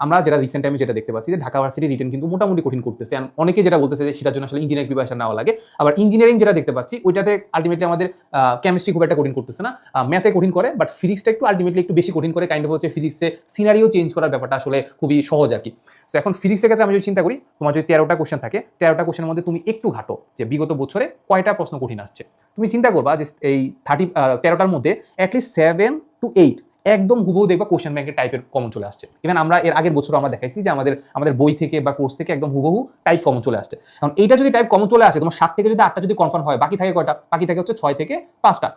আমরা যেটা রিসেন্ট টাইমে যেটা দেখতে পাচ্ছি যে ঢাকা ভার্সিটি রিটেন কিন্তু মোটামুটি কঠিন করতেছে, and অনেকে যেটা বলতেছে যে সেটার জন্য আসলে ইঞ্জিনিয়ারিং প্রিপারেশন নেওয়া লাগে। আবার ইঞ্জিনিয়ারিং যেটা দেখতে পাচ্ছি ওইটাতে আলটিমেটলি আমাদের কেমিস্ট্রি খুব একটা কঠিন করতেছে না, ম্যাথে কঠিন করে, বাট ফিজিক্সটা একটু আলটিমেটলি একটু বেশি কঠিন করে। কাইন্ড অফ হচ্ছে ফিজিক্সে সিনারিও চেঞ্জ করার ব্যাপারটা আসলে খুবই সহজ আর কি। সো এখন ফিজিক্সের ক্ষেত্রে আমি যদি চিন্তা করি, তোমার যদি 13টা কোশ্চেন থাকে, 13টা কোশ্চেনের মধ্যে তুমি একটু ঘাটো যে বিগত বছরে কয়টা প্রশ্ন কঠিন আসছে। তুমি চিন্তা করবা যে এই 13টার মধ্যে অ্যাটলিস্ট 7 to 8 একদম হুবহু দেখবা কোশ্চেন ব্যাংকের টাইপের কমন চলে আসছে। ইভেন আমরা এর আগের বছর আমরা দেখাইছি যে আমাদের বই থেকে বা কোর্স থেকে একদম হুবহু টাইপ কমন চলে আসছে। এখন এইটা যদি টাইপ কমন চলে আসে, তোমার 7 থেকে যদি 8টা যদি কনফার্ম হয়, বাকি থাকে কয়টা? বাকি থাকে হচ্ছে 6 থেকে 5টা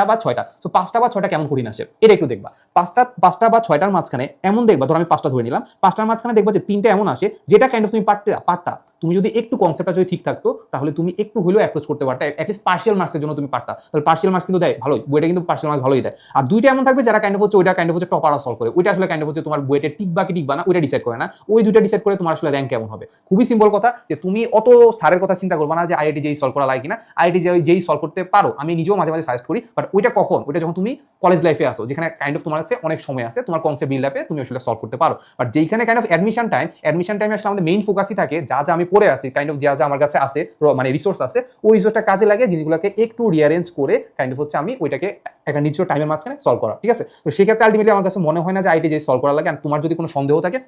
বা 6টা। সো 5টা বা 6টা কেমন কঠিন আসে এটা একটু দেখবা। 5টা বা 6টার মাঝখানে এমন দেখবা, ধরো আমি 5টা ধরে নিলাম, 5টার মাঝখানে দেখবা যে 3টা এমন আসে যেটা কাইন্ড অফ তুমি পারতা। তুমি যদি একটু কনসেপ্টটা যদি ঠিক থাকতো তাহলে তুমি একটু হলেও অ্যাপ্রোচ করতে পারতা, অ্যাটলিস্ট পার্সিয়াল মার্কসের জন্য তুমি পারতা। তাহলে পার্সিয়াল মার্কস কিন্তু দেয় ভালোই, বইটা কিন্তু পার্সিয়াল মার্কস ভালোই দেয়। আর 2টা এমন থাকবে যারা কাইন্ড অফ হচ্ছে ওইটা কাইন্ড অফ হচ্ছে টপার সলভ করে, ওইটা আসলে কাইন্ড অফ হচ্ছে তোমার বইয়ের টিকবা কি টিকবা না ওইটা ডিসাইড করে না, ওই দুইটা ডিসাইড করে তোমার আসলে র্যাঙ্ক কেমন হবে। খুবই সিম্পল কথা যে তুমি অত স্যারের কথা চিন্তা করবা না যে আইআইটি যেই সলভ করা লাগে কিনা, আইআইটি যেই সলভ করতে পারো, আমি নিজেও মাঝে মাঝে সাজেস্ট করি, বাট ওইটা কখন? ওইটা যখন তুমি কলেজ লাইফে আসো, যেখানে কাইন্ড অফ তোমার কাছে অনেক সময় আছে, তোমার কনসেপ্ট বিল্ড আপে তুমি আসলে সলভ করতে পারো। বাট যেইখানে কাইন্ড অফ অ্যাডমিশন টাইমে আসলে আমাদের মেইন ফোকাসই থাকে যা যা আমি পড়ে আছি, কাইন্ড অফ যা যা আমার কাছে আছে মানে রিসোর্স আছে, ওই রিসোর্সটা কাজে লাগে জিনিসগুলোকে একটু রিঅ্যারেঞ্জ করে কাইন্ড অফ হচ্ছে আমি ওইটাকে একটা নির্দিষ্ট টাইমের মাঝখানে সলভ করা। ঠিক আছে, তো সেক্ষেত্রে আলটিমেটলি আমার কাছে মনে হয় না যে আইটি যে সলভ করা লাগে। আর তোমার যদি কোনো সন্দেহ থাকে,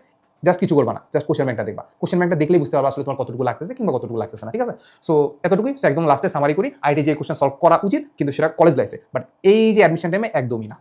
জাস্ট কিছু করবা না, জাস্ট কোশ্চেন ব্যাংকটা দেখবা। কোশ্চেন ব্যাংকটা দেখলেই বুঝতে পারবা আসলে তোমার কতটুকু লাগতেছে কিংবা কতটুকু লাগতেছে না। ঠিক আছে, সো এতটুকুই। সো একদম লাস্টে সামারি করি, আইটি যে কোশ্চেন সলভ করা উচিত কিন্তু সেটা কলেজ লাইফে, বাট এই যে অ্যাডমিশন টাইমে একদমই না।